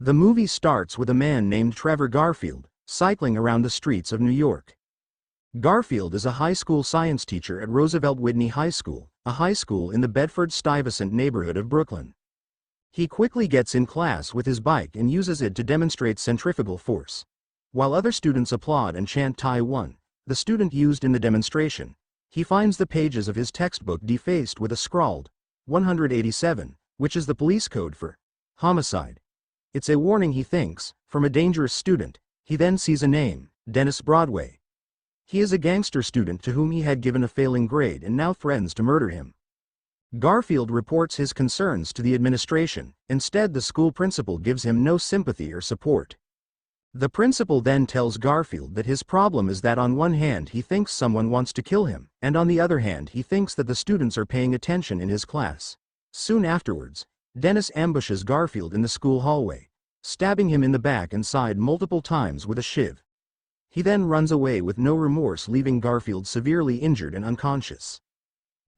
The movie starts with a man named Trevor Garfield, cycling around the streets of New York. Garfield is a high school science teacher at Roosevelt Whitney High School, a high school in the Bedford-Stuyvesant neighborhood of Brooklyn. He quickly gets in class with his bike and uses it to demonstrate centrifugal force. While other students applaud and chant Tai-1, the student used in the demonstration, he finds the pages of his textbook defaced with a scrawled 187, which is the police code for homicide. It's a warning, he thinks, from a dangerous student. He then sees a name, Dennis Broadway. He is a gangster student to whom he had given a failing grade and now threatens to murder him. Garfield reports his concerns to the administration. Instead, the school principal gives him no sympathy or support. The principal then tells Garfield that his problem is that on one hand he thinks someone wants to kill him, and on the other hand he thinks that the students are paying attention in his class. Soon afterwards, Dennis ambushes Garfield in the school hallway, stabbing him in the back and side multiple times with a shiv. He then runs away with no remorse, leaving Garfield severely injured and unconscious.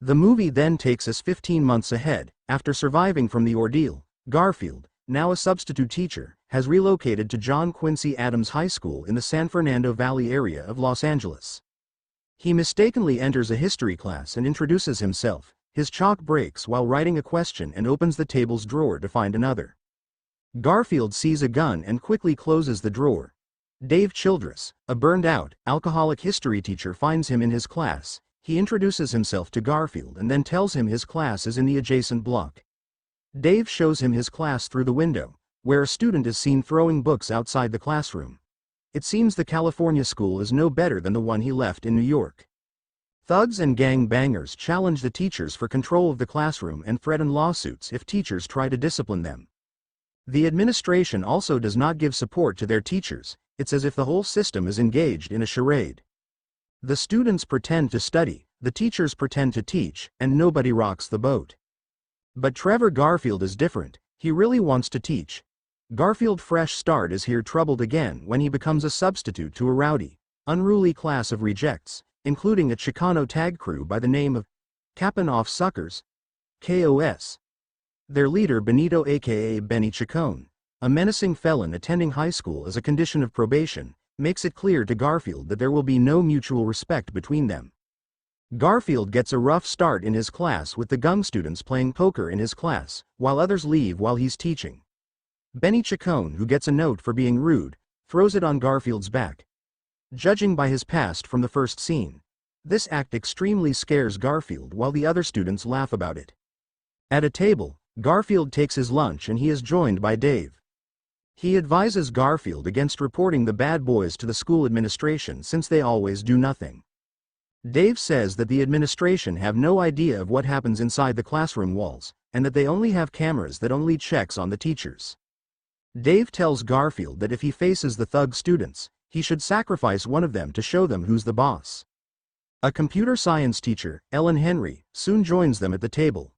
The movie then takes us 15 months ahead. After surviving from the ordeal, Garfield, now a substitute teacher, has relocated to John Quincy Adams High School in the San Fernando Valley area of Los Angeles. He mistakenly enters a history class and introduces himself. His chalk breaks while writing a question and opens the table's drawer to find another. Garfield sees a gun and quickly closes the drawer. Dave Childress, a burned-out, alcoholic history teacher, finds him in his class. He introduces himself to Garfield and then tells him his class is in the adjacent block. Dave shows him his class through the window, where a student is seen throwing books outside the classroom. It seems the California school is no better than the one he left in New York. Thugs and gang bangers challenge the teachers for control of the classroom and threaten lawsuits if teachers try to discipline them. The administration also does not give support to their teachers. It's as if the whole system is engaged in a charade. The students pretend to study, the teachers pretend to teach, and nobody rocks the boat. But Trevor Garfield is different. He really wants to teach. Garfield's fresh start is here troubled again when he becomes a substitute to a rowdy, unruly class of rejects, including a Chicano tag crew by the name of Cappin' Off Suckers, K.O.S. Their leader, Benito aka Benny Chacon, a menacing felon attending high school as a condition of probation, makes it clear to Garfield that there will be no mutual respect between them. Garfield gets a rough start in his class with the gum students playing poker in his class, while others leave while he's teaching. Benny Chacon, who gets a note for being rude, throws it on Garfield's back. Judging by his past from the first scene, this act extremely scares Garfield while the other students laugh about it. At a table, Garfield takes his lunch and he is joined by Dave. He advises Garfield against reporting the bad boys to the school administration since they always do nothing. Dave says that the administration have no idea of what happens inside the classroom walls, and that they only have cameras that only checks on the teachers. Dave tells Garfield that if he faces the thug students, he should sacrifice one of them to show them who's the boss. A computer science teacher, Ellen Henry, soon joins them at the table.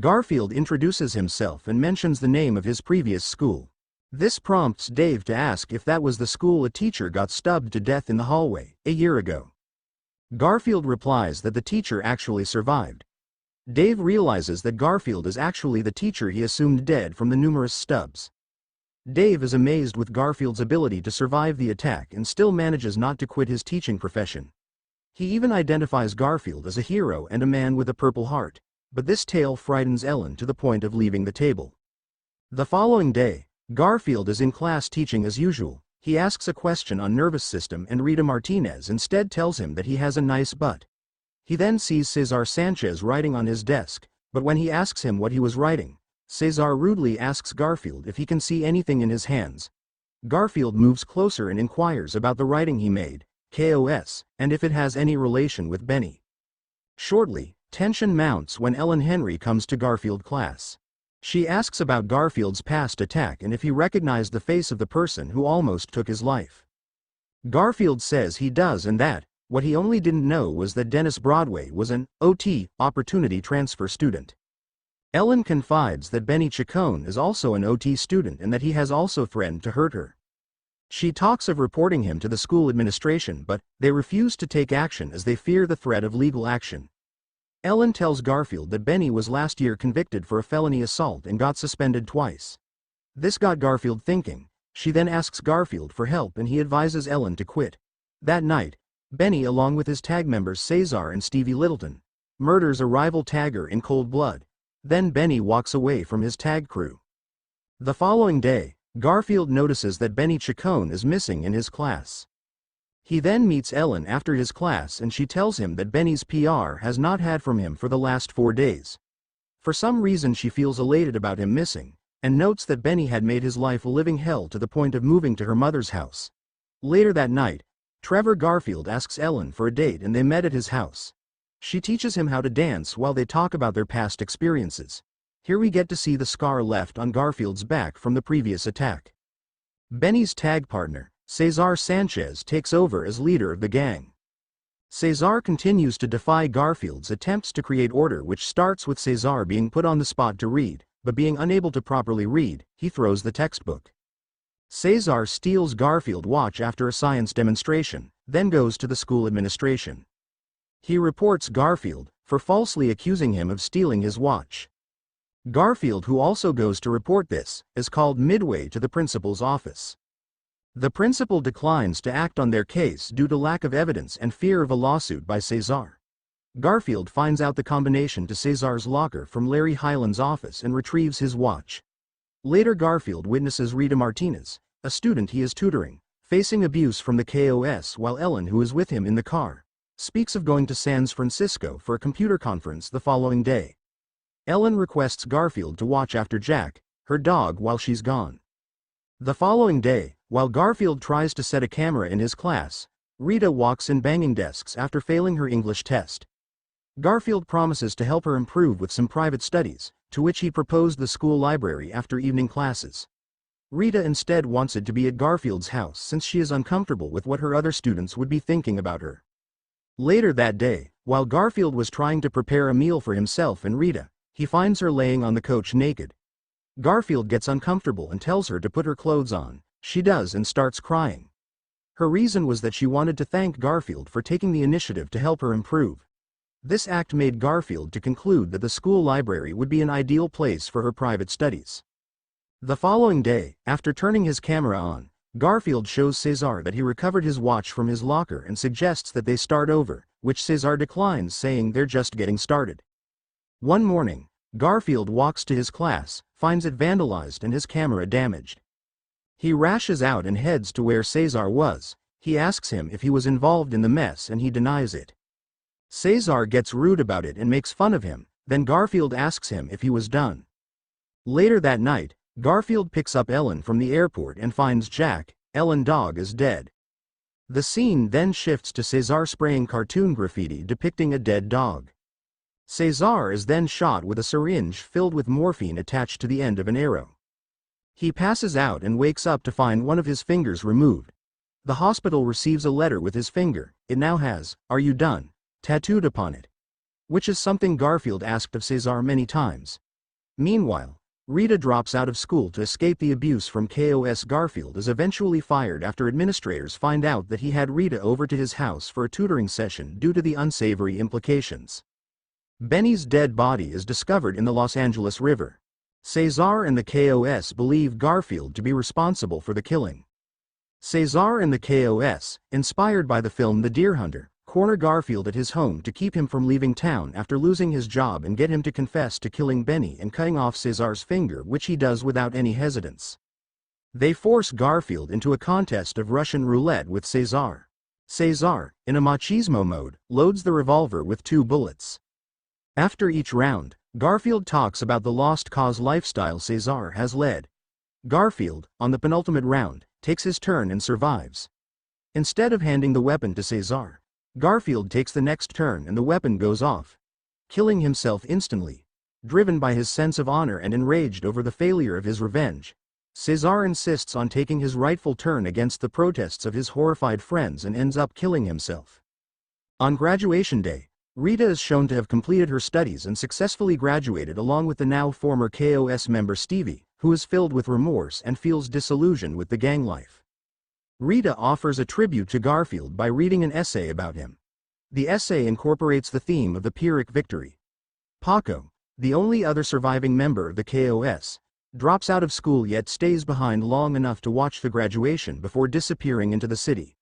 Garfield introduces himself and mentions the name of his previous school. This prompts Dave to ask if that was the school a teacher got stabbed to death in the hallway a year ago. Garfield replies that the teacher actually survived. Dave realizes that Garfield is actually the teacher he assumed dead from the numerous stubs. Dave is amazed with Garfield's ability to survive the attack and still manages not to quit his teaching profession. He even identifies Garfield as a hero and a man with a purple heart, but this tale frightens Ellen to the point of leaving the table. The following day, Garfield is in class teaching as usual. He asks a question on nervous system and Rita Martinez instead tells him that he has a nice butt. He then sees Cesar Sanchez writing on his desk, but when he asks him what he was writing, Cesar rudely asks Garfield if he can see anything in his hands. Garfield moves closer and inquires about the writing he made, K.O.S, and if it has any relation with Benny. Shortly, tension mounts when Ellen Henry comes to Garfield's class. She asks about Garfield's past attack and if he recognized the face of the person who almost took his life. Garfield says he does and that, what he only didn't know was that Dennis Broadway was an OT, opportunity transfer student. Ellen confides that Benny Chacon is also an OT student and that he has also threatened to hurt her. She talks of reporting him to the school administration, but they refuse to take action as they fear the threat of legal action. Ellen tells Garfield that Benny was last year convicted for a felony assault and got suspended twice. This got Garfield thinking. She then asks Garfield for help and he advises Ellen to quit. That night, Benny along with his tag members Cesar and Stevie Littleton murders a rival tagger in cold blood. Then Benny walks away from his tag crew. The following day, Garfield notices that Benny Chacon is missing in his class. He then meets Ellen after his class and she tells him that Benny's PR has not had from him for the last 4 days. For some reason she feels elated about him missing, and notes that Benny had made his life a living hell to the point of moving to her mother's house. Later that night, Trevor Garfield asks Ellen for a date and they met at his house. She teaches him how to dance while they talk about their past experiences. Here we get to see the scar left on Garfield's back from the previous attack. Benny's tag partner, Cesar Sanchez, takes over as leader of the gang. Cesar continues to defy Garfield's attempts to create order, which starts with Cesar being put on the spot to read, but being unable to properly read, he throws the textbook. Cesar steals Garfield's watch after a science demonstration, then goes to the school administration. He reports Garfield for falsely accusing him of stealing his watch. Garfield, who also goes to report this, is called midway to the principal's office. The principal declines to act on their case due to lack of evidence and fear of a lawsuit by Cesar. Garfield finds out the combination to Cesar's locker from Larry Hyland's office and retrieves his watch. Later Garfield witnesses Rita Martinez, a student he is tutoring, facing abuse from the K.O.S. while Ellen, who is with him in the car, speaks of going to San Francisco for a computer conference the following day. Ellen requests Garfield to watch after Jack, her dog, while she's gone. The following day, while Garfield tries to set a camera in his class, Rita walks in banging desks after failing her English test. Garfield promises to help her improve with some private studies, to which he proposed the school library after evening classes. Rita instead wants it to be at Garfield's house since she is uncomfortable with what her other students would be thinking about her. Later that day, while Garfield was trying to prepare a meal for himself and Rita, he finds her laying on the couch naked. Garfield gets uncomfortable and tells her to put her clothes on. She does and starts crying. Her reason was that she wanted to thank Garfield for taking the initiative to help her improve. This act made Garfield to conclude that the school library would be an ideal place for her private studies. The following day, after turning his camera on, Garfield shows Cesar that he recovered his watch from his locker and suggests that they start over, which Cesar declines, saying they're just getting started. One morning, Garfield walks to his class, finds it vandalized and his camera damaged. He rashes out and heads to where Cesar was. He asks him if he was involved in the mess and he denies it. Cesar gets rude about it and makes fun of him, then Garfield asks him if he was done. Later that night, Garfield picks up Ellen from the airport and finds Jack, Ellen's dog, is dead. The scene then shifts to Cesar spraying cartoon graffiti depicting a dead dog. Cesar is then shot with a syringe filled with morphine attached to the end of an arrow. He passes out and wakes up to find one of his fingers removed. The hospital receives a letter with his finger. It now has, "Are you done?" tattooed upon it, which is something Garfield asked of Cesar many times. Meanwhile, Rita drops out of school to escape the abuse from K.O.S. Garfield is eventually fired after administrators find out that he had Rita over to his house for a tutoring session due to the unsavory implications. Benny's dead body is discovered in the Los Angeles River. Cesar and the K.O.S. believe Garfield to be responsible for the killing. Cesar and the K.O.S., inspired by the film The Deer Hunter, corner Garfield at his home to keep him from leaving town after losing his job and get him to confess to killing Benny and cutting off Cesar's finger, which he does without any hesitance. They force Garfield into a contest of Russian roulette with Cesar. Cesar, in a machismo mode, loads the revolver with 2 bullets. After each round, Garfield talks about the lost cause lifestyle Cesar has led. Garfield, on the penultimate round, takes his turn and survives. Instead of handing the weapon to Cesar, Garfield takes the next turn and the weapon goes off, killing himself instantly. Driven by his sense of honor and enraged over the failure of his revenge, Cesar insists on taking his rightful turn against the protests of his horrified friends and ends up killing himself. On graduation day, Rita is shown to have completed her studies and successfully graduated along with the now former K.O.S. member Stevie, who is filled with remorse and feels disillusioned with the gang life. Rita offers a tribute to Garfield by reading an essay about him. The essay incorporates the theme of the Pyrrhic victory. Paco, the only other surviving member of the K.O.S., drops out of school yet stays behind long enough to watch the graduation before disappearing into the city.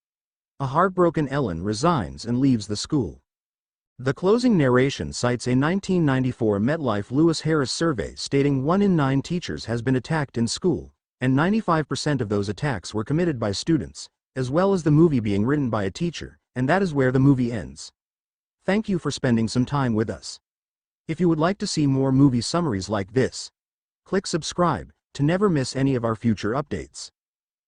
A heartbroken Ellen resigns and leaves the school. The closing narration cites a 1994 MetLife Lewis Harris survey stating 1 in 9 teachers has been attacked in school, and 95% of those attacks were committed by students, as well as the movie being written by a teacher, and that is where the movie ends. Thank you for spending some time with us. If you would like to see more movie summaries like this, click subscribe to never miss any of our future updates.